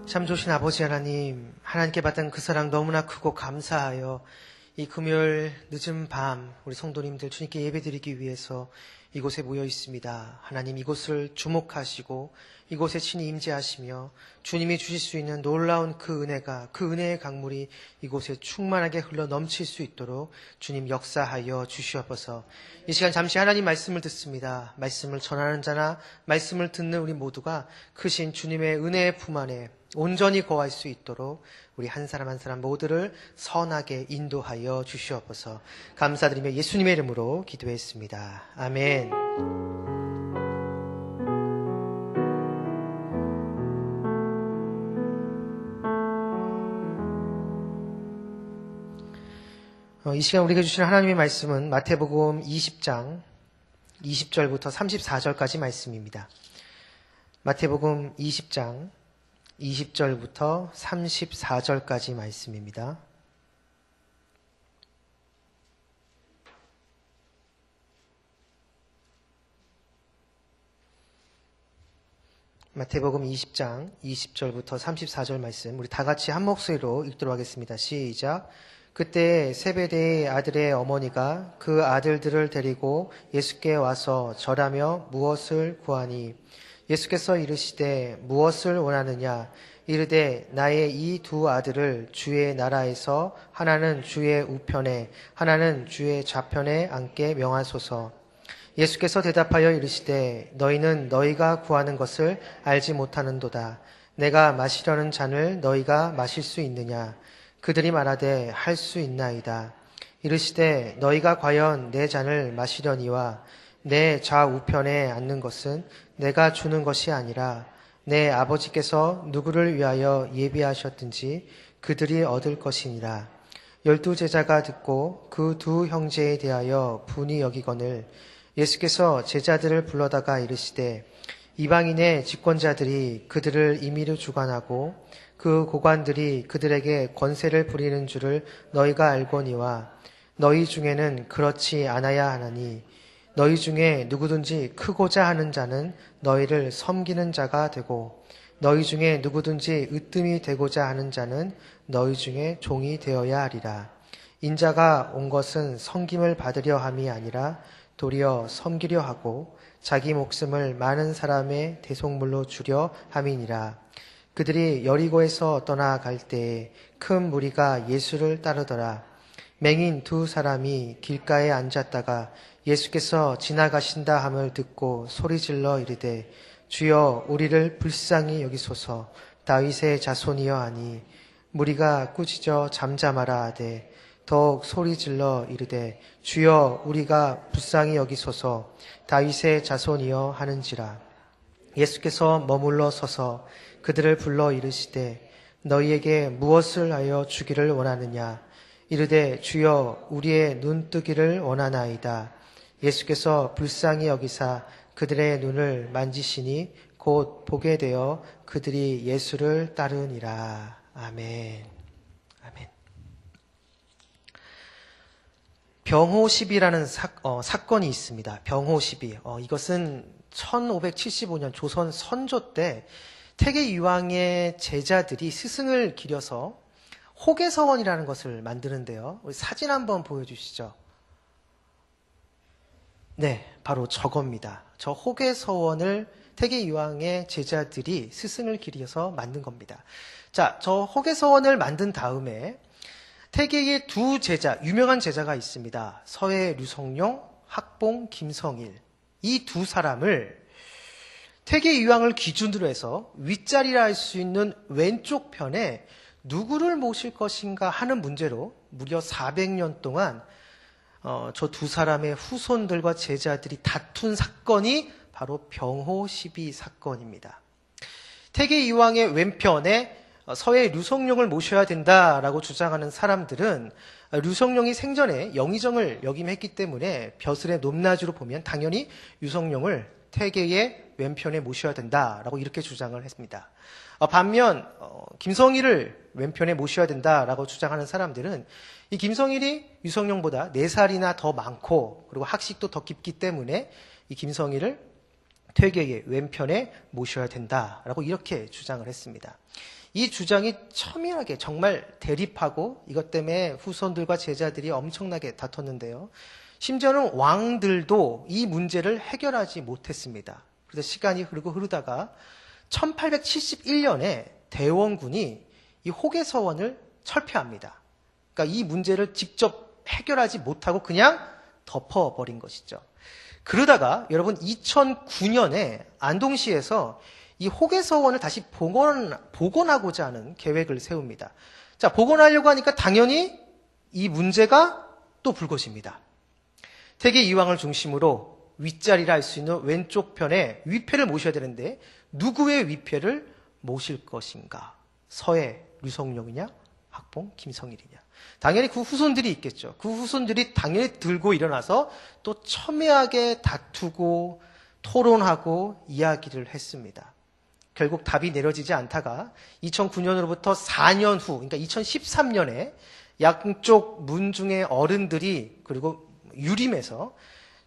참 좋으신 아버지 하나님, 하나님께 받은 그 사랑 너무나 크고 감사하여 이 금요일 늦은 밤 우리 성도님들 주님께 예배드리기 위해서 이곳에 모여 있습니다. 하나님, 이곳을 주목하시고 이곳에 친히 임재하시며 주님이 주실 수 있는 놀라운 그 은혜가, 그 은혜의 강물이 이곳에 충만하게 흘러 넘칠 수 있도록 주님 역사하여 주시옵소서. 이 시간 잠시 하나님 말씀을 듣습니다. 말씀을 전하는 자나 말씀을 듣는 우리 모두가 크신 주님의 은혜의 품 안에 온전히 거할 수 있도록 우리 한 사람 한 사람 모두를 선하게 인도하여 주시옵소서. 감사드리며 예수님의 이름으로 기도했습니다. 아멘. 이 시간 우리에게 주시는 하나님의 말씀은 마태복음 20장 20절부터 34절까지 말씀입니다. 마태복음 20장 20절부터 34절까지 말씀입니다. 마태복음 20장 20절부터 34절 말씀 우리 다 같이 한 목소리로 읽도록 하겠습니다. 시작. 그때 세베대의 아들의 어머니가 그 아들들을 데리고 예수께 와서 절하며 무엇을 구하니 예수께서 이르시되 무엇을 원하느냐 이르되 나의 이 두 아들을 주의 나라에서 하나는 주의 우편에 하나는 주의 좌편에 앉게 명하소서. 예수께서 대답하여 이르시되 너희는 너희가 구하는 것을 알지 못하는도다. 내가 마시려는 잔을 너희가 마실 수 있느냐. 그들이 말하되 할 수 있나이다. 이르시되 너희가 과연 내 잔을 마시려니와 내 좌우편에 앉는 것은 내가 주는 것이 아니라 내 아버지께서 누구를 위하여 예비하셨든지 그들이 얻을 것이니라. 12 제자가 듣고 그 두 형제에 대하여 분이 여기거늘 예수께서 제자들을 불러다가 이르시되 이방인의 집권자들이 그들을 임의로 주관하고 그 고관들이 그들에게 권세를 부리는 줄을 너희가 알거니와 너희 중에는 그렇지 않아야 하나니 너희 중에 누구든지 크고자 하는 자는 너희를 섬기는 자가 되고 너희 중에 누구든지 으뜸이 되고자 하는 자는 너희 중에 종이 되어야 하리라. 인자가 온 것은 섬김을 받으려 함이 아니라 도리어 섬기려 하고 자기 목숨을 많은 사람의 대속물로 주려 함이니라. 그들이 여리고에서 떠나갈 때에 큰 무리가 예수를 따르더라. 맹인 두 사람이 길가에 앉았다가 예수께서 지나가신다 함을 듣고 소리질러 이르되 주여 우리를 불쌍히 여기소서. 다윗의 자손이여 하니 무리가 꾸짖어 잠잠하라 하되 더욱 소리질러 이르되 주여 우리가 불쌍히 여기소서. 다윗의 자손이여 하는지라. 예수께서 머물러 서서 그들을 불러 이르시되 너희에게 무엇을 하여 주기를 원하느냐. 이르되 주여 우리의 눈 뜨기를 원하나이다. 예수께서 불쌍히 여기사 그들의 눈을 만지시니 곧 보게 되어 그들이 예수를 따르니라. 아멘. 아멘. 병호12라는 사건이 있습니다. 병호12. 이것은 1575년 조선 선조 때 태계 이황의 제자들이 스승을 기려서 호계서원이라는 것을 만드는데요. 우리 사진 한번 보여주시죠. 네, 바로 저겁니다. 저 호계서원을 태계 이황의 제자들이 스승을 기려서 만든 겁니다. 자, 저 호계서원을 만든 다음에 태계의 두 제자, 유명한 제자가 있습니다. 서해 류성룡, 학봉 김성일. 이 두 사람을 태계 이황을 기준으로 해서 윗자리라 할 수 있는 왼쪽 편에 누구를 모실 것인가 하는 문제로 무려 400년 동안 저 두 사람의 후손들과 제자들이 다툰 사건이 바로 병호12 사건입니다. 태계 이황의 왼편에 서해 류성룡을 모셔야 된다라고 주장하는 사람들은 류성룡이 생전에 영의정을 역임했기 때문에 벼슬의 높낮이로 보면 당연히 류성룡을 태계의 왼편에 모셔야 된다라고 이렇게 주장을 했습니다. 반면 김성일을 왼편에 모셔야 된다라고 주장하는 사람들은 이 김성일이 유성룡보다 4살이나 더 많고 그리고 학식도 더 깊기 때문에 이 김성일을 퇴계의 왼편에 모셔야 된다라고 이렇게 주장을 했습니다. 이 주장이 첨예하게 정말 대립하고 이것 때문에 후손들과 제자들이 엄청나게 다퉜는데요. 심지어는 왕들도 이 문제를 해결하지 못했습니다. 그래서 시간이 흐르다가 1871년에 대원군이 이 호계서원을 철폐합니다. 그러니까 이 문제를 직접 해결하지 못하고 그냥 덮어버린 것이죠. 그러다가 여러분 2009년에 안동시에서 이 호계서원을 다시 복원하고자 하는 계획을 세웁니다. 자, 복원하려고 하니까 당연히 이 문제가 또 불거집니다. 태계 이왕을 중심으로 윗자리를 할 수 있는 왼쪽 편에 위패를 모셔야 되는데 누구의 위패를 모실 것인가? 서해 류성룡이냐? 학봉 김성일이냐? 당연히 그 후손들이 있겠죠. 그 후손들이 당연히 들고 일어나서 또 첨예하게 다투고 토론하고 이야기를 했습니다. 결국 답이 내려지지 않다가 2009년으로부터 4년 후, 그러니까 2013년에 양쪽 문중의 어른들이 그리고 유림해서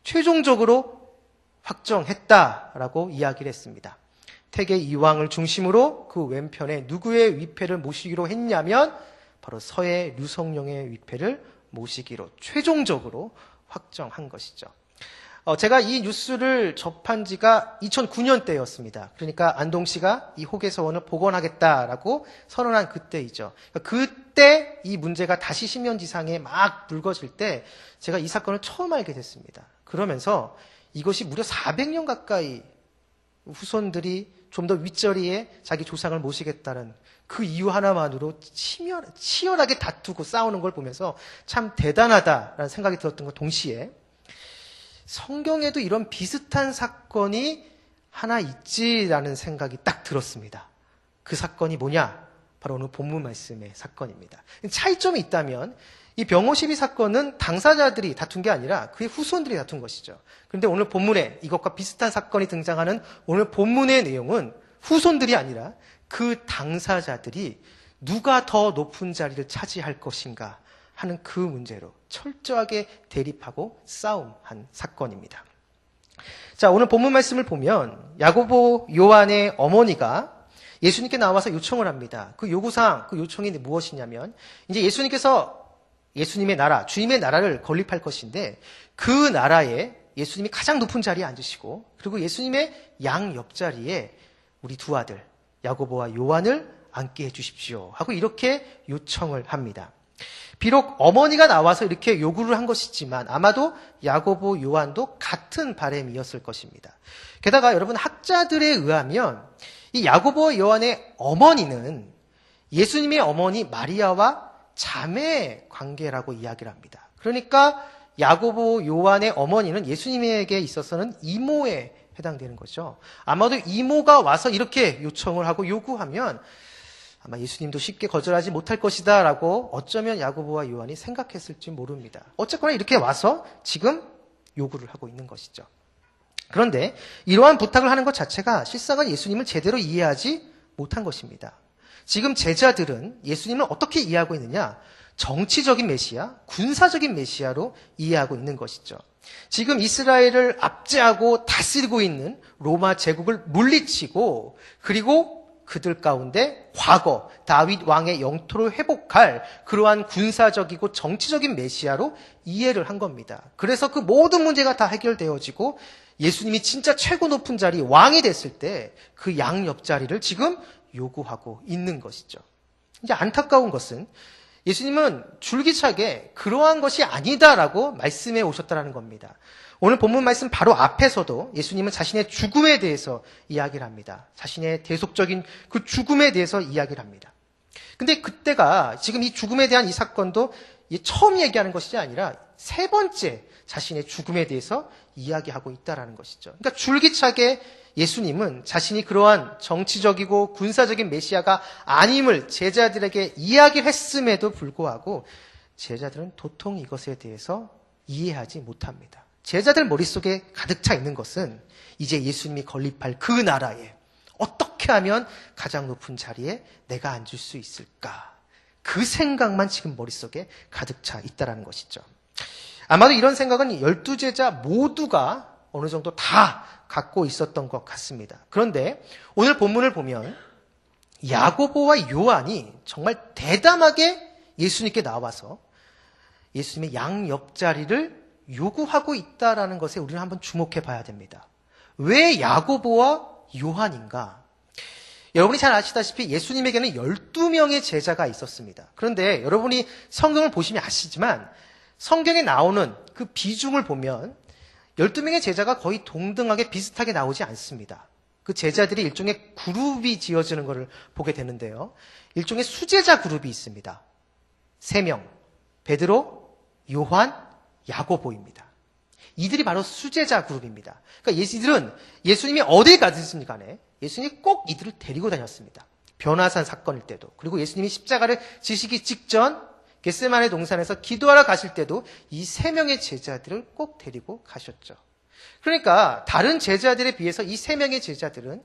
최종적으로 확정했다라고 이야기를 했습니다. 태계 이왕을 중심으로 그 왼편에 누구의 위패를 모시기로 했냐면 바로 서해 류성룡의 위패를 모시기로 최종적으로 확정한 것이죠. 제가 이 뉴스를 접한 지가 2009년 때였습니다. 그러니까 안동시가 이 호계서원을 복원하겠다라고 선언한 그때이죠. 그때 이 문제가 다시 심연지상에 막 불거질 때 제가 이 사건을 처음 알게 됐습니다. 그러면서 이것이 무려 400년 가까이 후손들이 좀 더 윗자리에 자기 조상을 모시겠다는 그 이유 하나만으로 치열하게 다투고 싸우는 걸 보면서 참 대단하다라는 생각이 들었던 것 동시에 성경에도 이런 비슷한 사건이 하나 있지라는 생각이 딱 들었습니다. 그 사건이 뭐냐? 바로 오늘 본문 말씀의 사건입니다. 차이점이 있다면 이 병호 시비 사건은 당사자들이 다툰 게 아니라 그의 후손들이 다툰 것이죠. 그런데 오늘 본문에 이것과 비슷한 사건이 등장하는 오늘 본문의 내용은 후손들이 아니라 그 당사자들이 누가 더 높은 자리를 차지할 것인가 하는 그 문제로 철저하게 대립하고 싸움한 사건입니다. 자, 오늘 본문 말씀을 보면 야고보 요한의 어머니가 예수님께 나와서 요청을 합니다. 그 요구사항, 그 요청이 무엇이냐면 이제 예수님께서 예수님의 나라, 주님의 나라를 건립할 것인데 그 나라에 예수님이 가장 높은 자리에 앉으시고 그리고 예수님의 양 옆자리에 우리 두 아들 야고보와 요한을 앉게 해주십시오 하고 이렇게 요청을 합니다. 비록 어머니가 나와서 이렇게 요구를 한 것이지만 아마도 야고보 요한도 같은 바람이었을 것입니다. 게다가 여러분 학자들에 의하면 이 야고보 요한의 어머니는 예수님의 어머니 마리아와 자매 관계라고 이야기를 합니다. 그러니까 야고보 요한의 어머니는 예수님에게 있어서는 이모에 해당되는 거죠. 아마도 이모가 와서 이렇게 요청을 하고 요구하면 아마 예수님도 쉽게 거절하지 못할 것이다 라고 어쩌면 야고보와 요한이 생각했을지 모릅니다. 어쨌거나 이렇게 와서 지금 요구를 하고 있는 것이죠. 그런데 이러한 부탁을 하는 것 자체가 실상은 예수님을 제대로 이해하지 못한 것입니다. 지금 제자들은 예수님을 어떻게 이해하고 있느냐? 정치적인 메시아, 군사적인 메시아로 이해하고 있는 것이죠. 지금 이스라엘을 압제하고 다스리고 있는 로마 제국을 물리치고 그리고 그들 가운데 과거 다윗 왕의 영토를 회복할 그러한 군사적이고 정치적인 메시아로 이해를 한 겁니다. 그래서 그 모든 문제가 다 해결되어지고 예수님이 진짜 최고 높은 자리 왕이 됐을 때 그 양 옆자리를 지금 요구하고 있는 것이죠. 이제 안타까운 것은 예수님은 줄기차게 그러한 것이 아니다라고 말씀해 오셨다는 겁니다. 오늘 본문 말씀 바로 앞에서도 예수님은 자신의 죽음에 대해서 이야기를 합니다. 자신의 대속적인 그 죽음에 대해서 이야기를 합니다. 근데 그때가 지금 이 죽음에 대한 이 사건도 처음 얘기하는 것이 아니라 세 번째 자신의 죽음에 대해서 이야기하고 있다는 것이죠. 그러니까 줄기차게 예수님은 자신이 그러한 정치적이고 군사적인 메시아가 아님을 제자들에게 이야기했음에도 불구하고 제자들은 도통 이것에 대해서 이해하지 못합니다. 제자들 머릿속에 가득 차 있는 것은 이제 예수님이 건립할 그 나라에 어떻게 하면 가장 높은 자리에 내가 앉을 수 있을까? 그 생각만 지금 머릿속에 가득 차 있다는 것이죠. 아마도 이런 생각은 12제자 모두가 어느 정도 다 갖고 있었던 것 같습니다. 그런데 오늘 본문을 보면 야고보와 요한이 정말 대담하게 예수님께 나와서 예수님의 양 옆자리를 요구하고 있다는 것에 우리는 한번 주목해 봐야 됩니다. 왜 야고보와 요한인가? 여러분이 잘 아시다시피 예수님에게는 12명의 제자가 있었습니다. 그런데 여러분이 성경을 보시면 아시지만 성경에 나오는 그 비중을 보면 12명의 제자가 거의 동등하게 비슷하게 나오지 않습니다. 그 제자들이 일종의 그룹이 지어지는 것을 보게 되는데요. 일종의 수제자 그룹이 있습니다. 3명, 베드로, 요한, 야고보입니다. 이들이 바로 수제자 그룹입니다. 그러니까 이들은 예수님이 어딜 가든지 간에 예수님이 꼭 이들을 데리고 다녔습니다. 변화산 사건일 때도, 그리고 예수님이 십자가를 지시기 직전 겟세마네 동산에서 기도하러 가실 때도 이 3명의 제자들을 꼭 데리고 가셨죠. 그러니까 다른 제자들에 비해서 이 3명의 제자들은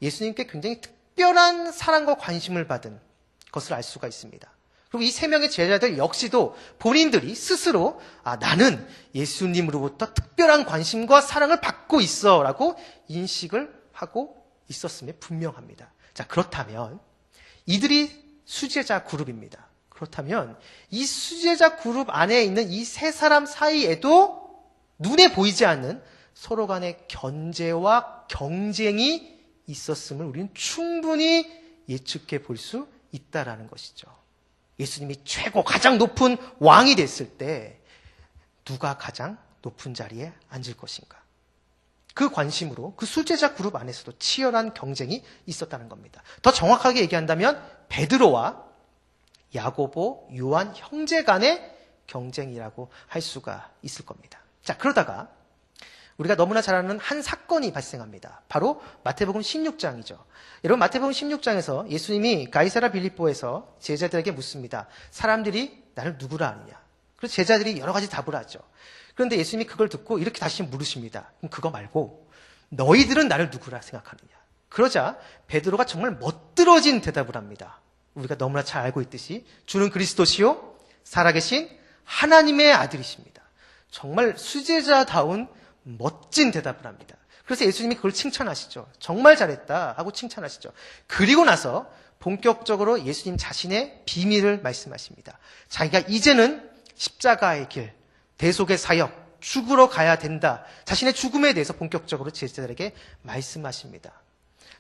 예수님께 굉장히 특별한 사랑과 관심을 받은 것을 알 수가 있습니다. 그리고 이 3명의 제자들 역시도 본인들이 스스로 나는 예수님으로부터 특별한 관심과 사랑을 받고 있어 라고 인식을 하고 있었음에 분명합니다. 자, 그렇다면 이들이 수제자 그룹입니다. 그렇다면 이 수제자 그룹 안에 있는 이 3사람 사이에도 눈에 보이지 않는 서로 간의 견제와 경쟁이 있었음을 우리는 충분히 예측해 볼 수 있다라는 것이죠. 예수님이 최고 가장 높은 왕이 됐을 때 누가 가장 높은 자리에 앉을 것인가? 그 관심으로 그 수제자 그룹 안에서도 치열한 경쟁이 있었다는 겁니다. 더 정확하게 얘기한다면 베드로와 야고보, 요한 형제 간의 경쟁이라고 할 수가 있을 겁니다. 자, 그러다가 우리가 너무나 잘 아는 한 사건이 발생합니다. 바로 마태복음 16장이죠. 여러분, 마태복음 16장에서 예수님이 가이사랴 빌립보에서 제자들에게 묻습니다. 사람들이 나를 누구라 하느냐? 그래서 제자들이 여러 가지 답을 하죠. 그런데 예수님이 그걸 듣고 이렇게 다시 물으십니다. 그럼 그거 말고 너희들은 나를 누구라 생각하느냐? 그러자 베드로가 정말 멋들어진 대답을 합니다. 우리가 너무나 잘 알고 있듯이 주는 그리스도시요 살아계신 하나님의 아들이십니다. 정말 수제자다운 멋진 대답을 합니다. 그래서 예수님이 그걸 칭찬하시죠. 정말 잘했다 하고 칭찬하시죠. 그리고 나서 본격적으로 예수님 자신의 비밀을 말씀하십니다. 자기가 이제는 십자가의 길, 대속의 사역, 죽으러 가야 된다. 자신의 죽음에 대해서 본격적으로 제자들에게 말씀하십니다.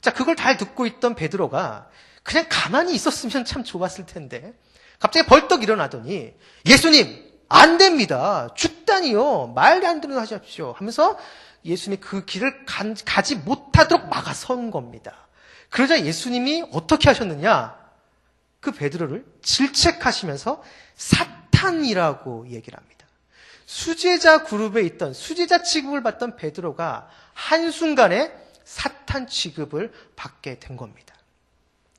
자, 그걸 잘 듣고 있던 베드로가 그냥 가만히 있었으면 참 좋았을 텐데 갑자기 벌떡 일어나더니 예수님 안 됩니다. 죽다니요. 말도 안 되는 거 하십시오. 하면서 예수님이 그 길을 가지 못하도록 막아선 겁니다. 그러자 예수님이 어떻게 하셨느냐? 그 베드로를 질책하시면서 사탄이라고 얘기를 합니다. 수제자 그룹에 있던 수제자 취급을 받던 베드로가 한순간에 사탄 취급을 받게 된 겁니다.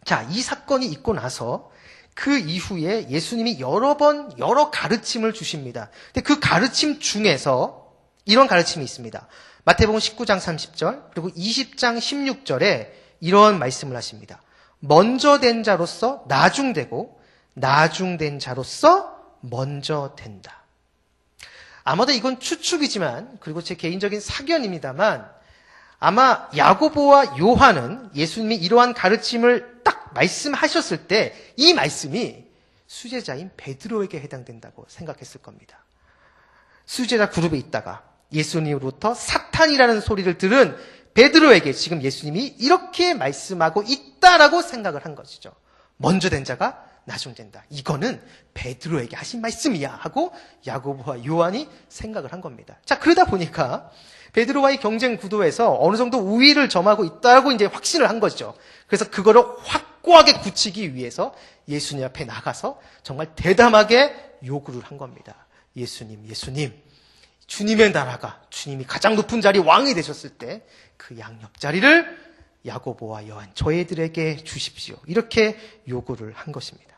자, 이 사건이 있고 나서 그 이후에 예수님이 여러 번 여러 가르침을 주십니다. 근데 그 가르침 중에서 이런 가르침이 있습니다. 마태복음 19장 30절 그리고 20장 16절에 이런 말씀을 하십니다. 먼저 된 자로서 나중되고 나중된 자로서 먼저 된다. 아마도 이건 추측이지만 그리고 제 개인적인 사견입니다만 아마 야고보와 요한은 예수님이 이러한 가르침을 딱 말씀하셨을 때 이 말씀이 수제자인 베드로에게 해당된다고 생각했을 겁니다. 수제자 그룹에 있다가 예수님으로부터 사탄이라는 소리를 들은 베드로에게 지금 예수님이 이렇게 말씀하고 있다라고 생각을 한 것이죠. 먼저 된 자가 나중된다. 이거는 베드로에게 하신 말씀이야 하고 야고보와 요한이 생각을 한 겁니다. 자, 그러다 보니까 베드로와의 경쟁 구도에서 어느 정도 우위를 점하고 있다고 이제 확신을 한 거죠. 그래서 그거를 확고하게 굳히기 위해서 예수님 앞에 나가서 정말 대담하게 요구를 한 겁니다. 예수님, 주님의 나라가 주님이 가장 높은 자리 왕이 되셨을 때 그 양옆 자리를 야고보와 요한 저희들에게 주십시오. 이렇게 요구를 한 것입니다.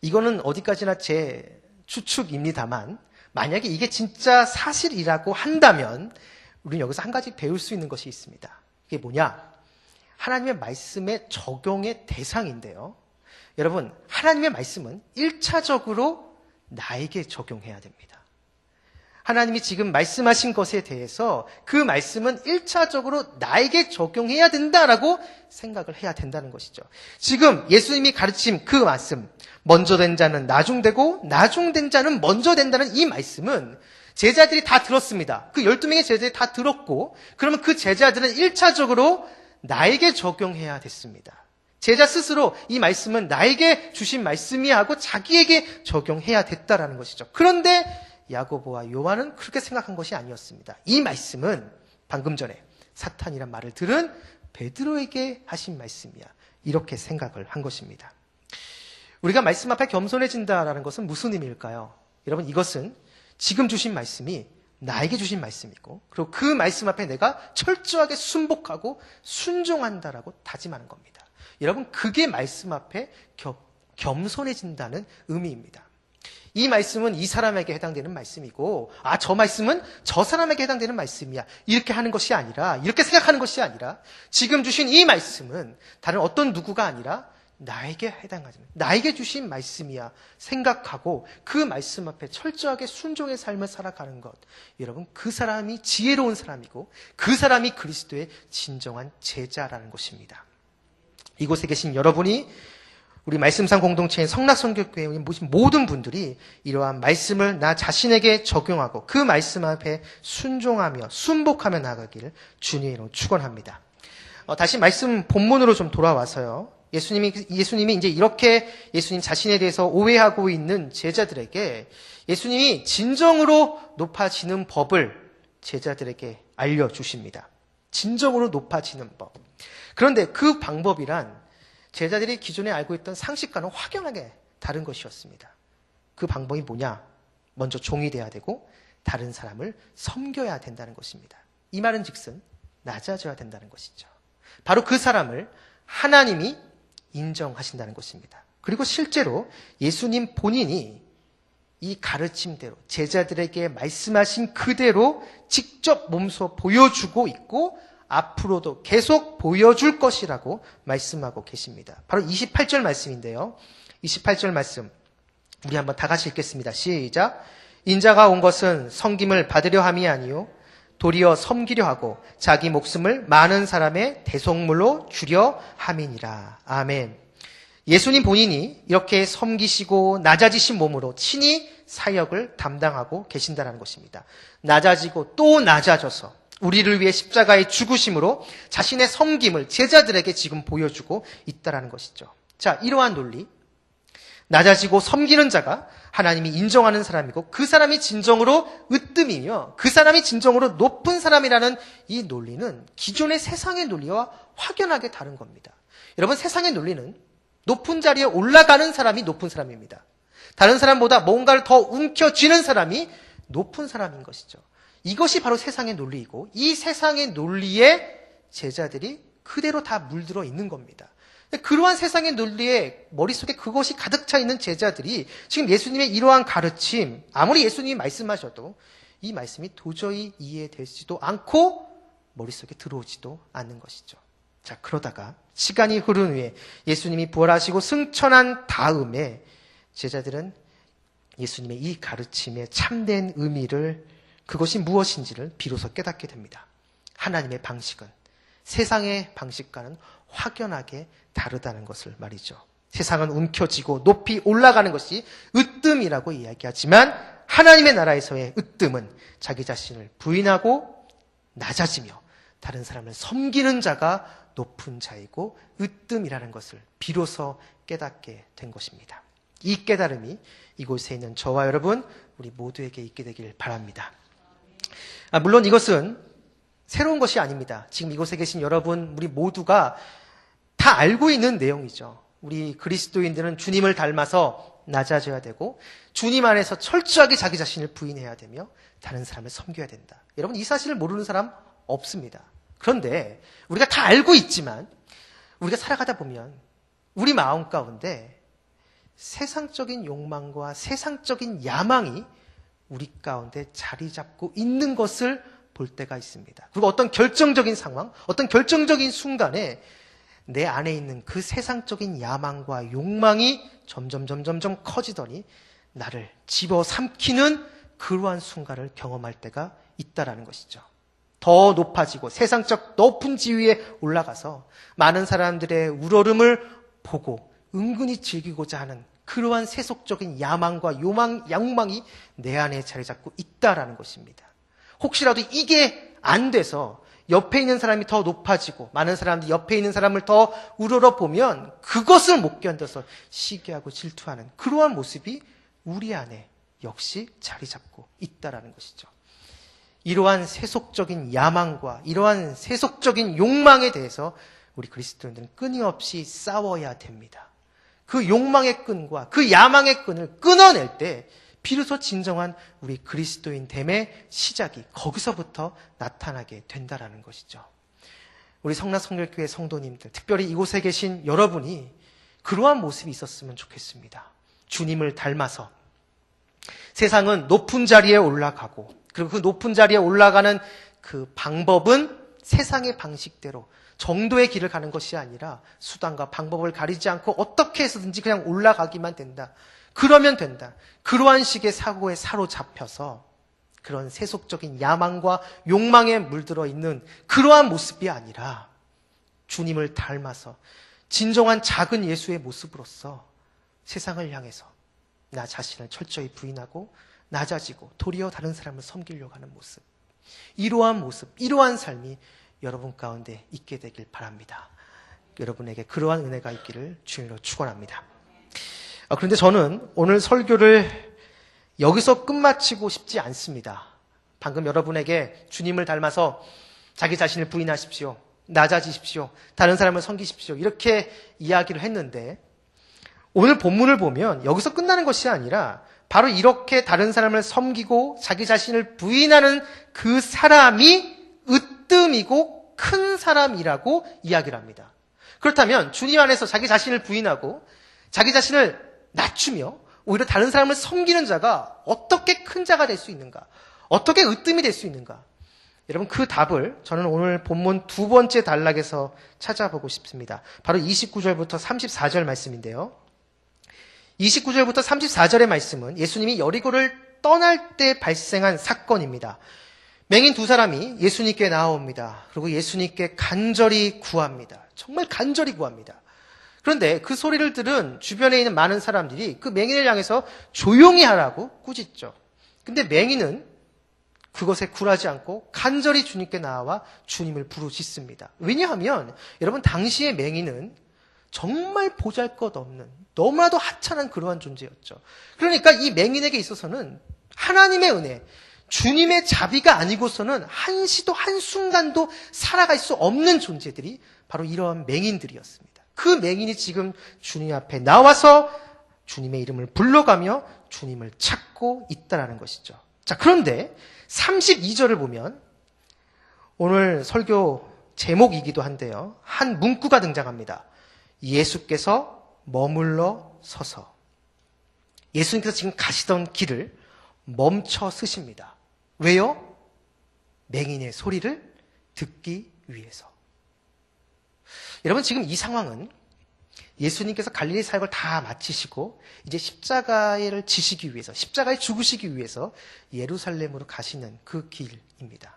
이거는 어디까지나 제 추측입니다만 만약에 이게 진짜 사실이라고 한다면 우리는 여기서 한 가지 배울 수 있는 것이 있습니다. 이게 뭐냐? 하나님의 말씀의 적용의 대상인데요. 여러분, 하나님의 말씀은 1차적으로 나에게 적용해야 됩니다. 하나님이 지금 말씀하신 것에 대해서 그 말씀은 1차적으로 나에게 적용해야 된다라고 생각을 해야 된다는 것이죠. 지금 예수님이 가르침 그 말씀, 먼저 된 자는 나중되고 나중된 자는 먼저 된다는 이 말씀은 제자들이 다 들었습니다. 그 12명의 제자들이 다 들었고, 그러면 그 제자들은 1차적으로 나에게 적용해야 됐습니다. 제자 스스로 이 말씀은 나에게 주신 말씀이야 하고 자기에게 적용해야 됐다라는 것이죠. 그런데 야고보와 요한은 그렇게 생각한 것이 아니었습니다. 이 말씀은 방금 전에 사탄이란 말을 들은 베드로에게 하신 말씀이야. 이렇게 생각을 한 것입니다. 우리가 말씀 앞에 겸손해진다라는 것은 무슨 의미일까요? 여러분, 이것은 지금 주신 말씀이 나에게 주신 말씀이고, 그리고 그 말씀 앞에 내가 철저하게 순복하고 순종한다라고 다짐하는 겁니다. 여러분, 그게 말씀 앞에 겸손해진다는 의미입니다. 이 말씀은 이 사람에게 해당되는 말씀이고, 저 말씀은 저 사람에게 해당되는 말씀이야. 이렇게 하는 것이 아니라, 이렇게 생각하는 것이 아니라, 지금 주신 이 말씀은 다른 어떤 누구가 아니라 나에게 해당하지, 나에게 주신 말씀이야 생각하고 그 말씀 앞에 철저하게 순종의 삶을 살아가는 것. 여러분, 그 사람이 지혜로운 사람이고 그 사람이 그리스도의 진정한 제자라는 것입니다. 이곳에 계신 여러분이, 우리 말씀상 공동체인 성락선교교회에 모신 모든 분들이 이러한 말씀을 나 자신에게 적용하고 그 말씀 앞에 순종하며 순복하며 나가기를 주님으로 축원합니다. 다시 말씀 본문으로 좀 돌아와서요. 예수님이 이제 이렇게 예수님 자신에 대해서 오해하고 있는 제자들에게 예수님이 진정으로 높아지는 법을 제자들에게 알려주십니다. 진정으로 높아지는 법. 그런데 그 방법이란 제자들이 기존에 알고 있던 상식과는 확연하게 다른 것이었습니다. 그 방법이 뭐냐? 먼저 종이 돼야 되고 다른 사람을 섬겨야 된다는 것입니다. 이 말은 즉슨 낮아져야 된다는 것이죠. 바로 그 사람을 하나님이 인정하신다는 것입니다. 그리고 실제로 예수님 본인이 이 가르침대로 제자들에게 말씀하신 그대로 직접 몸소 보여주고 있고 앞으로도 계속 보여줄 것이라고 말씀하고 계십니다. 바로 28절 말씀인데요. 28절 말씀 우리 한번 다 같이 읽겠습니다. 시작. 인자가 온 것은 섬김을 받으려 함이 아니요 도리어 섬기려 하고 자기 목숨을 많은 사람의 대속물로 주려 함이니라. 아멘. 예수님 본인이 이렇게 섬기시고 낮아지신 몸으로 친히 사역을 담당하고 계신다는 것입니다. 낮아지고 또 낮아져서 우리를 위해 십자가에 죽으심으로 자신의 섬김을 제자들에게 지금 보여주고 있다는 것이죠. 자, 이러한 논리, 낮아지고 섬기는 자가 하나님이 인정하는 사람이고 그 사람이 진정으로 으뜸이며 그 사람이 진정으로 높은 사람이라는 이 논리는 기존의 세상의 논리와 확연하게 다른 겁니다. 여러분, 세상의 논리는 높은 자리에 올라가는 사람이 높은 사람입니다. 다른 사람보다 뭔가를 더 움켜쥐는 사람이 높은 사람인 것이죠. 이것이 바로 세상의 논리이고 이 세상의 논리에 제자들이 그대로 다 물들어 있는 겁니다. 그러한 세상의 논리에 머릿속에 그것이 가득 차 있는 제자들이 지금 예수님의 이러한 가르침, 아무리 예수님이 말씀하셔도 이 말씀이 도저히 이해되지도 않고 머릿속에 들어오지도 않는 것이죠. 자, 그러다가 시간이 흐른 후에 예수님이 부활하시고 승천한 다음에 제자들은 예수님의 이 가르침의 참된 의미를, 그것이 무엇인지를 비로소 깨닫게 됩니다. 하나님의 방식은 세상의 방식과는 확연하게 다르다는 것을 말이죠. 세상은 움켜쥐고 높이 올라가는 것이 으뜸이라고 이야기하지만 하나님의 나라에서의 으뜸은 자기 자신을 부인하고 낮아지며 다른 사람을 섬기는 자가 높은 자이고 으뜸이라는 것을 비로소 깨닫게 된 것입니다. 이 깨달음이 이곳에 있는 저와 여러분, 우리 모두에게 있게 되길 바랍니다. 물론 이것은 새로운 것이 아닙니다. 지금 이곳에 계신 여러분, 우리 모두가 다 알고 있는 내용이죠. 우리 그리스도인들은 주님을 닮아서 낮아져야 되고 주님 안에서 철저하게 자기 자신을 부인해야 되며 다른 사람을 섬겨야 된다. 여러분, 이 사실을 모르는 사람 없습니다. 그런데 우리가 다 알고 있지만 우리가 살아가다 보면 우리 마음 가운데 세상적인 욕망과 세상적인 야망이 우리 가운데 자리 잡고 있는 것을 볼 때가 있습니다. 그리고 어떤 결정적인 상황, 어떤 결정적인 순간에 내 안에 있는 그 세상적인 야망과 욕망이 점점 커지더니 나를 집어삼키는 그러한 순간을 경험할 때가 있다라는 것이죠. 더 높아지고 세상적 높은 지위에 올라가서 많은 사람들의 우러름을 보고 은근히 즐기고자 하는 그러한 세속적인 야망과 욕망이 내 안에 자리 잡고 있다라는 것입니다. 혹시라도 이게 안 돼서 옆에 있는 사람이 더 높아지고 많은 사람들이 옆에 있는 사람을 더 우러러 보면 그것을 못 견뎌서 시기하고 질투하는 그러한 모습이 우리 안에 역시 자리 잡고 있다라는 것이죠. 이러한 세속적인 야망과 이러한 세속적인 욕망에 대해서 우리 그리스도인들은 끊임없이 싸워야 됩니다. 그 욕망의 끈과 그 야망의 끈을 끊어낼 때 비로소 진정한 우리 그리스도인 됨의 시작이 거기서부터 나타나게 된다라는 것이죠. 우리 성남성결교회 성도님들, 특별히 이곳에 계신 여러분이 그러한 모습이 있었으면 좋겠습니다. 주님을 닮아서 세상은 높은 자리에 올라가고 그리고 그 높은 자리에 올라가는 그 방법은 세상의 방식대로 정도의 길을 가는 것이 아니라 수단과 방법을 가리지 않고 어떻게 해서든지 그냥 올라가기만 된다. 그러면 된다. 그러한 식의 사고에 사로잡혀서 그런 세속적인 야망과 욕망에 물들어 있는 그러한 모습이 아니라 주님을 닮아서 진정한 작은 예수의 모습으로서 세상을 향해서 나 자신을 철저히 부인하고 낮아지고 도리어 다른 사람을 섬기려고 하는 모습. 이러한 모습, 이러한 삶이 여러분 가운데 있게 되길 바랍니다. 여러분에게 그러한 은혜가 있기를 주님으로 축원합니다. 그런데 저는 오늘 설교를 여기서 끝마치고 싶지 않습니다. 방금 여러분에게 주님을 닮아서 자기 자신을 부인하십시오. 낮아지십시오. 다른 사람을 섬기십시오. 이렇게 이야기를 했는데 오늘 본문을 보면 여기서 끝나는 것이 아니라 바로 이렇게 다른 사람을 섬기고 자기 자신을 부인하는 그 사람이 으뜸이고 큰 사람이라고 이야기를 합니다. 그렇다면 주님 안에서 자기 자신을 부인하고 자기 자신을 낮추며 오히려 다른 사람을 섬기는 자가 어떻게 큰 자가 될 수 있는가? 어떻게 으뜸이 될 수 있는가? 여러분 그 답을 저는 오늘 본문 두 번째 단락에서 찾아보고 싶습니다. 바로 29절부터 34절 말씀인데요. 29절부터 34절의 말씀은 예수님이 여리고를 떠날 때 발생한 사건입니다. 맹인 두 사람이 예수님께 나옵니다. 그리고 예수님께 간절히 구합니다. 정말 간절히 구합니다. 그런데 그 소리를 들은 주변에 있는 많은 사람들이 그 맹인을 향해서 조용히 하라고 꾸짖죠. 근데 맹인은 그것에 굴하지 않고 간절히 주님께 나와 주님을 부르짖습니다. 왜냐하면 여러분 당시의 맹인은 정말 보잘것없는 너무나도 하찮은 그러한 존재였죠. 그러니까 이 맹인에게 있어서는 하나님의 은혜, 주님의 자비가 아니고서는 한시도 한순간도 살아갈 수 없는 존재들이 바로 이러한 맹인들이었습니다. 그 맹인이 지금 주님 앞에 나와서 주님의 이름을 불러가며 주님을 찾고 있다라는 것이죠. 자, 그런데 32절을 보면 오늘 설교 제목이기도 한데요. 한 문구가 등장합니다. 예수께서 머물러 서서. 예수님께서 지금 가시던 길을 멈춰 서십니다. 왜요? 맹인의 소리를 듣기 위해서. 여러분 지금 이 상황은 예수님께서 갈릴리 사역을 다 마치시고 이제 십자가를 지시기 위해서, 십자가에 죽으시기 위해서 예루살렘으로 가시는 그 길입니다.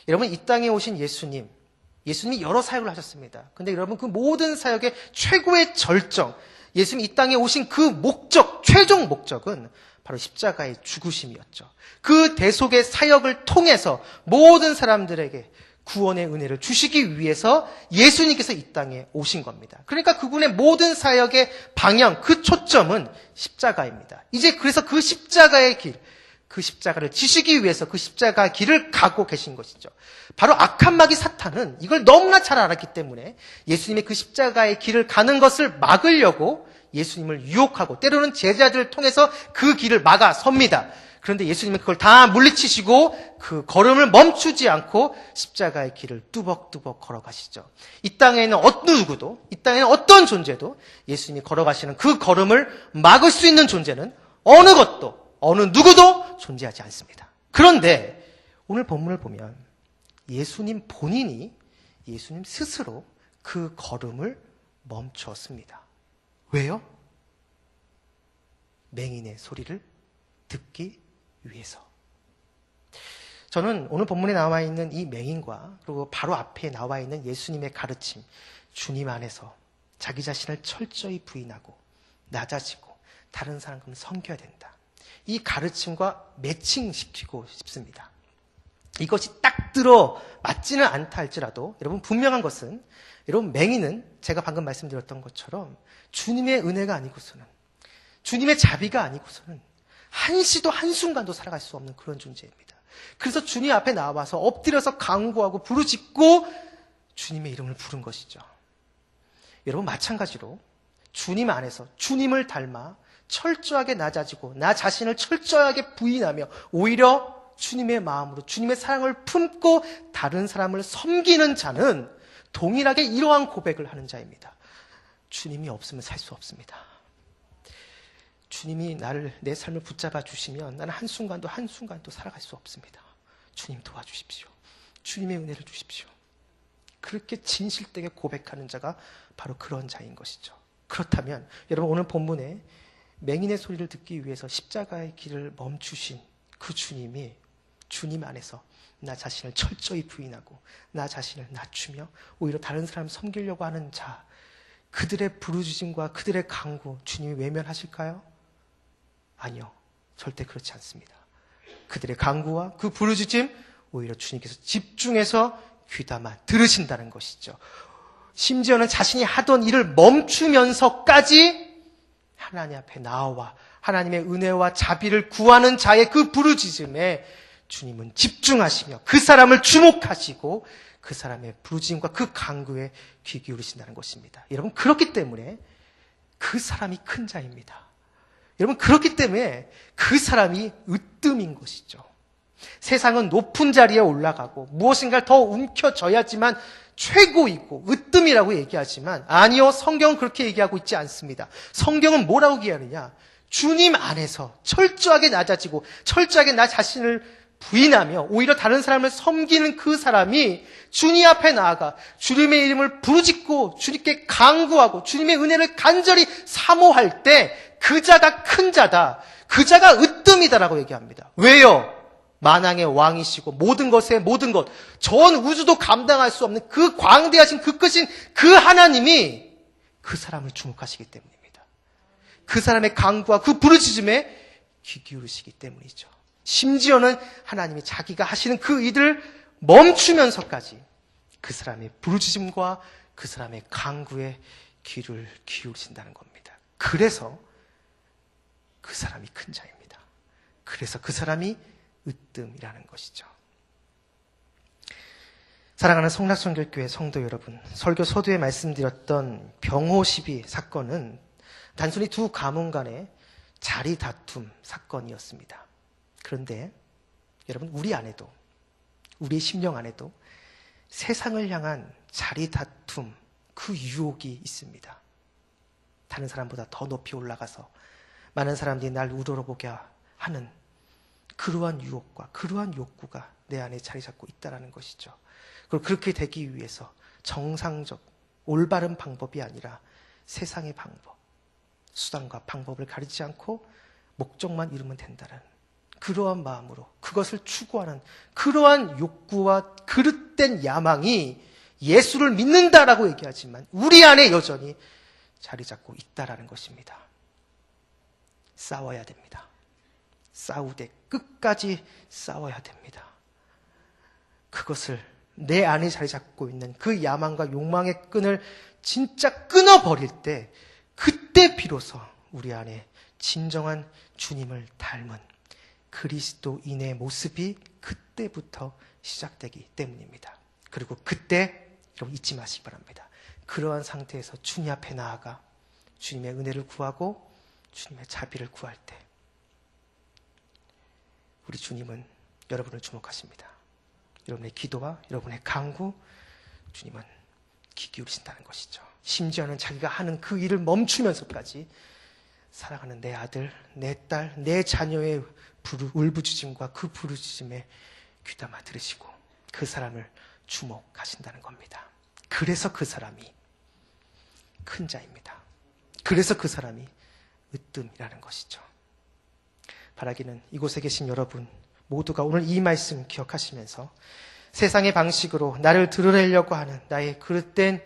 여러분 이 땅에 오신 예수님이 여러 사역을 하셨습니다. 근데 여러분 그 모든 사역의 최고의 절정, 예수님이 이 땅에 오신 그 목적, 최종 목적은 바로 십자가의 죽으심이었죠. 그 대속의 사역을 통해서 모든 사람들에게 구원의 은혜를 주시기 위해서 예수님께서 이 땅에 오신 겁니다. 그러니까 그분의 모든 사역의 방향, 그 초점은 십자가입니다. 이제 그래서 그 십자가의 길, 그 십자가를 지시기 위해서 그 십자가 길을 가고 계신 것이죠. 바로 악한 마귀 사탄은 이걸 너무나 잘 알았기 때문에 예수님의 그 십자가의 길을 가는 것을 막으려고 예수님을 유혹하고 때로는 제자들을 통해서 그 길을 막아섭니다. 그런데 예수님은 그걸 다 물리치시고 그 걸음을 멈추지 않고 십자가의 길을 뚜벅뚜벅 걸어가시죠. 이 땅에 있는 어떤 누구도, 이 땅에는 어떤 존재도 예수님이 걸어가시는 그 걸음을 막을 수 있는 존재는 어느 것도, 어느 누구도 존재하지 않습니다. 그런데 오늘 본문을 보면 예수님 본인이, 예수님 스스로 그 걸음을 멈췄습니다. 왜요? 맹인의 소리를 듣기 위해서. 저는 오늘 본문에 나와 있는 이 맹인과 그리고 바로 앞에 나와 있는 예수님의 가르침, 주님 안에서 자기 자신을 철저히 부인하고 낮아지고 다른 사람을 섬겨야 된다. 이 가르침과 매칭시키고 싶습니다. 이것이 딱 들어 맞지는 않다 할지라도 여러분 분명한 것은 여러분 맹인은 제가 방금 말씀드렸던 것처럼 주님의 은혜가 아니고서는 주님의 자비가 아니고서는 한시도 한순간도 살아갈 수 없는 그런 존재입니다. 그래서 주님 앞에 나와서 엎드려서 간구하고 부르짖고 주님의 이름을 부른 것이죠. 여러분 마찬가지로 주님 안에서 주님을 닮아 철저하게 낮아지고 나 자신을 철저하게 부인하며 오히려 주님의 마음으로 주님의 사랑을 품고 다른 사람을 섬기는 자는 동일하게 이러한 고백을 하는 자입니다. 주님이 없으면 살 수 없습니다. 주님이 내 삶을 붙잡아 주시면 나는 한순간도 살아갈 수 없습니다. 주님 도와주십시오. 주님의 은혜를 주십시오. 그렇게 진실되게 고백하는 자가 바로 그런 자인 것이죠. 그렇다면 여러분 오늘 본문에 맹인의 소리를 듣기 위해서 십자가의 길을 멈추신 그 주님이 주님 안에서 나 자신을 철저히 부인하고 나 자신을 낮추며 오히려 다른 사람을 섬기려고 하는 자, 그들의 부르짖음과 그들의 간구 주님이 외면하실까요? 아니요. 절대 그렇지 않습니다. 그들의 간구와 그 부르짖음 오히려 주님께서 집중해서 귀담아 들으신다는 것이죠. 심지어는 자신이 하던 일을 멈추면서까지 하나님 앞에 나와 하나님의 은혜와 자비를 구하는 자의 그 부르짖음에 주님은 집중하시며 그 사람을 주목하시고 그 사람의 부르짖음과 그 간구에 귀 기울이신다는 것입니다. 여러분 그렇기 때문에 그 사람이 큰 자입니다. 여러분 그렇기 때문에 그 사람이 으뜸인 것이죠. 세상은 높은 자리에 올라가고 무엇인가를 더 움켜져야지만 최고이고 으뜸이라고 얘기하지만 아니요, 성경은 그렇게 얘기하고 있지 않습니다. 성경은 뭐라고 얘기하느냐? 주님 안에서 철저하게 낮아지고 철저하게 나 자신을 부인하며 오히려 다른 사람을 섬기는 그 사람이 주님 앞에 나아가 주님의 이름을 부르짖고 주님께 간구하고 주님의 은혜를 간절히 사모할 때 그 자가 큰 자다. 그 자가 으뜸이다라고 얘기합니다. 왜요? 만왕의 왕이시고 모든 것의 모든 것, 전 우주도 감당할 수 없는 그 광대하신 그 크신 그 하나님이 그 사람을 주목하시기 때문입니다. 그 사람의 간구와 그 부르짖음에 귀 기울이시기 때문이죠. 심지어는 하나님이 자기가 하시는 그 일을 멈추면서까지 그 사람의 부르짖음과 그 사람의 간구에 귀를 기울이신다는 겁니다. 그래서 그 사람이 큰 자입니다. 그래서 그 사람이 으뜸이라는 것이죠. 사랑하는 성락성결교회 성도 여러분, 설교 서두에 말씀드렸던 병호 시비 사건은 단순히 두 가문 간의 자리 다툼 사건이었습니다. 그런데 여러분 우리 안에도 우리의 심령 안에도 세상을 향한 자리 다툼 그 유혹이 있습니다. 다른 사람보다 더 높이 올라가서 많은 사람들이 날 우러러보게 하는 그러한 유혹과 그러한 욕구가 내 안에 자리 잡고 있다는 것이죠. 그리고 그렇게 되기 위해서 정상적 올바른 방법이 아니라 세상의 방법, 수단과 방법을 가리지 않고 목적만 이루면 된다는 그러한 마음으로 그것을 추구하는 그러한 욕구와 그릇된 야망이 예수를 믿는다라고 얘기하지만 우리 안에 여전히 자리 잡고 있다라는 것입니다. 싸워야 됩니다. 싸우되 끝까지 싸워야 됩니다. 그것을 내 안에 자리 잡고 있는 그 야망과 욕망의 끈을 진짜 끊어버릴 때 그때 비로소 우리 안에 진정한 주님을 닮은 그리스도인의 모습이 그때부터 시작되기 때문입니다. 그리고 그때 여러분 잊지 마시기 바랍니다. 그러한 상태에서 주님 앞에 나아가 주님의 은혜를 구하고 주님의 자비를 구할 때 우리 주님은 여러분을 주목하십니다. 여러분의 기도와 여러분의 간구 주님은 귀 기울이신다는 것이죠. 심지어는 자기가 하는 그 일을 멈추면서까지 사랑하는 내 아들, 내 딸, 내 자녀의 울부짖음과 그 부르짖음에 귀담아 들으시고 그 사람을 주목하신다는 겁니다. 그래서 그 사람이 큰 자입니다. 그래서 그 사람이 으뜸이라는 것이죠. 바라기는 이곳에 계신 여러분 모두가 오늘 이 말씀 기억하시면서 세상의 방식으로 나를 드러내려고 하는 나의 그릇된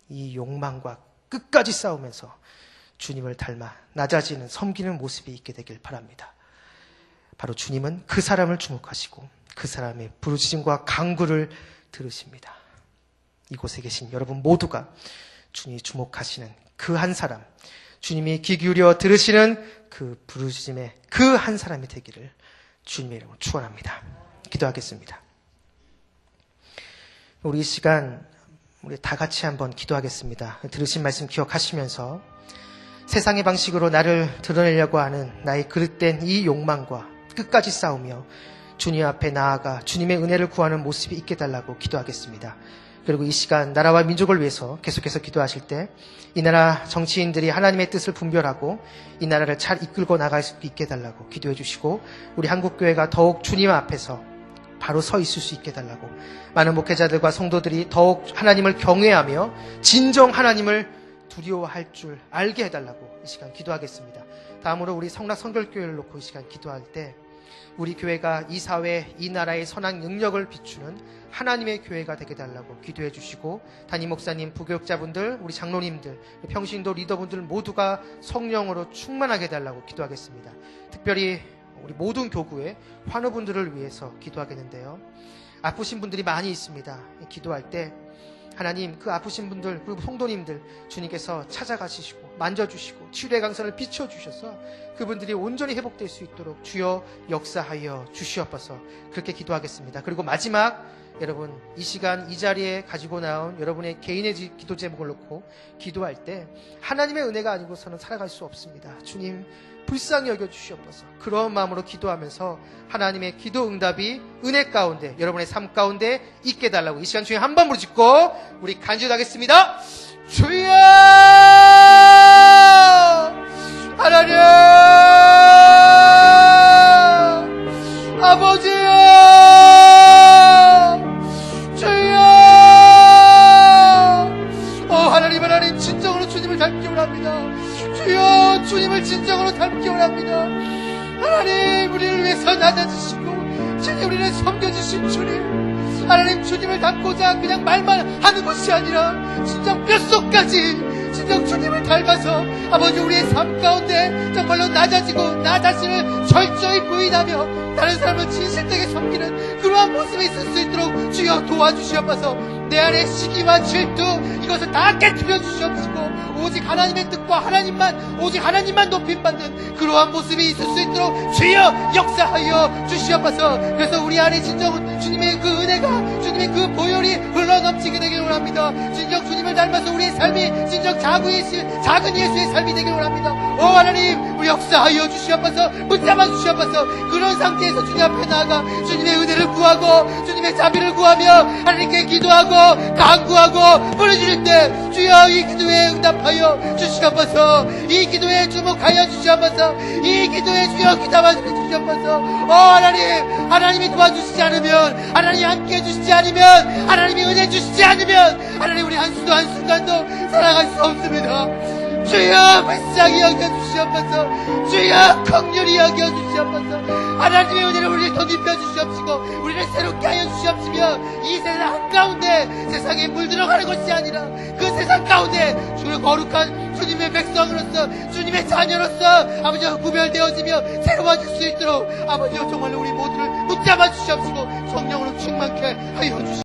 이 욕망과 끝까지 싸우면서 주님을 닮아 낮아지는 섬기는 모습이 있게 되길 바랍니다. 바로 주님은 그 사람을 주목하시고 그 사람의 부르짖음과 간구를 들으십니다. 이곳에 계신 여러분 모두가 주님이 주목하시는 그 한 사람, 주님이 귀 기울여 들으시는 그 부르짖음의 그 한 사람이 되기를 주님의 이름으로 축원합니다. 기도하겠습니다. 우리 이 시간 우리 다 같이 한번 기도하겠습니다. 들으신 말씀 기억하시면서 세상의 방식으로 나를 드러내려고 하는 나의 그릇된 이 욕망과 끝까지 싸우며 주님 앞에 나아가 주님의 은혜를 구하는 모습이 있게 달라고 기도하겠습니다. 그리고 이 시간 나라와 민족을 위해서 계속해서 기도하실 때 이 나라 정치인들이 하나님의 뜻을 분별하고 이 나라를 잘 이끌고 나갈 수 있게 달라고 기도해 주시고 우리 한국교회가 더욱 주님 앞에서 바로 서 있을 수 있게 달라고 많은 목회자들과 성도들이 더욱 하나님을 경외하며 진정 하나님을 두려워할 줄 알게 해달라고 이 시간 기도하겠습니다. 다음으로 우리 성락 성결교회를 놓고 이 시간 기도할 때 우리 교회가 이 사회, 이 나라의 선한 능력을 비추는 하나님의 교회가 되게 달라고 기도해 주시고 담임 목사님, 부교육자분들, 우리 장로님들, 평신도 리더분들 모두가 성령으로 충만하게 해달라고 기도하겠습니다. 특별히 우리 모든 교구의 환우분들을 위해서 기도하겠는데요. 아프신 분들이 많이 있습니다. 기도할 때 하나님 그 아프신 분들 그리고 성도님들 주님께서 찾아가시고 만져주시고 치유의 강선을 비춰주셔서 그분들이 온전히 회복될 수 있도록 주여 역사하여 주시옵소서 그렇게 기도하겠습니다. 그리고 마지막 여러분 이 시간 이 자리에 가지고 나온 여러분의 개인의 기도 제목을 놓고 기도할 때 하나님의 은혜가 아니고서는 살아갈 수 없습니다. 주님 불쌍히 여겨주시옵소서 그런 마음으로 기도하면서 하나님의 기도 응답이 은혜 가운데 여러분의 삶 가운데 있게 달라고 이 시간 중에 한 번 부르짖고 우리 간절하겠습니다. 주여 하나님 아버지여 주여 하나님 진정으로 주님을 닮기 원합니다. 주여 주님을 진정으로 닮기 원합니다. 하나님 우리를 위해서 낮아지시고 주님 우리를 섬겨주신 주님 하나님 주님을 닮고자 그냥 말만 하는 것이 아니라 진정 뼛속까지 진정 주님을 닮아서 아버지 우리의 삶 가운데 정말로 낮아지고 나 자신을 철저히 부인하며 다른 사람을 진실되게 섬기는 그러한 모습이 있을 수 있도록 주여 도와주시옵소서. 내 안에 시기와 질투 이것을 다 깨뜨려 주시옵시고 오직 하나님의 뜻과 오직 하나님만 높임받는 그러한 모습이 있을 수 있도록 주여 역사하여 주시옵소서. 그래서 우리 안에 진정 주님의 그 은혜가 주님의 그 보혈이 흘러넘치게 되길 원합니다. 진정 주님을 닮아서 우리의 삶이 진정 작은 예수의 삶이 되길 원합니다. 오 하나님 우리 역사하여 주시옵소서. 붙잡아 주시옵소서. 그런 상태에서 주님 앞에 나아가 주님의 은혜를 구하고 주님의 자비를 구하며 하나님께 기도하고 간구하고 부르짖을 때 주여 이 기도에 응답하여 주시옵소서. 이 기도에 주목하여 주시옵소서. 이 기도에 주여 귀담아 주시옵소서. 오 하나님이 도와주시지 않으면 하나님이 함께해 주시지 않으면 하나님이 은혜 주시지 않으면 하나님 우리 한순간도 살아갈 수 없습니다. 주여 불쌍히 여겨주시옵소서. 주여 긍휼히 여겨주시옵소서. 하나님의 은혜를 우리를 더 입혀주시옵시고 우리를 새롭게 하여 주시옵시며 이 세상 한가운데 세상에 물들어가는 것이 아니라 그 세상 가운데 주의 거룩한 주님의 백성으로서 주님의 자녀로서 아버지와 구별되어지며 새로워질 수 있도록 아버지여 정말로 우리 모두를 붙잡아 주시옵시고 성령으로 충만케 하여 주시옵소서.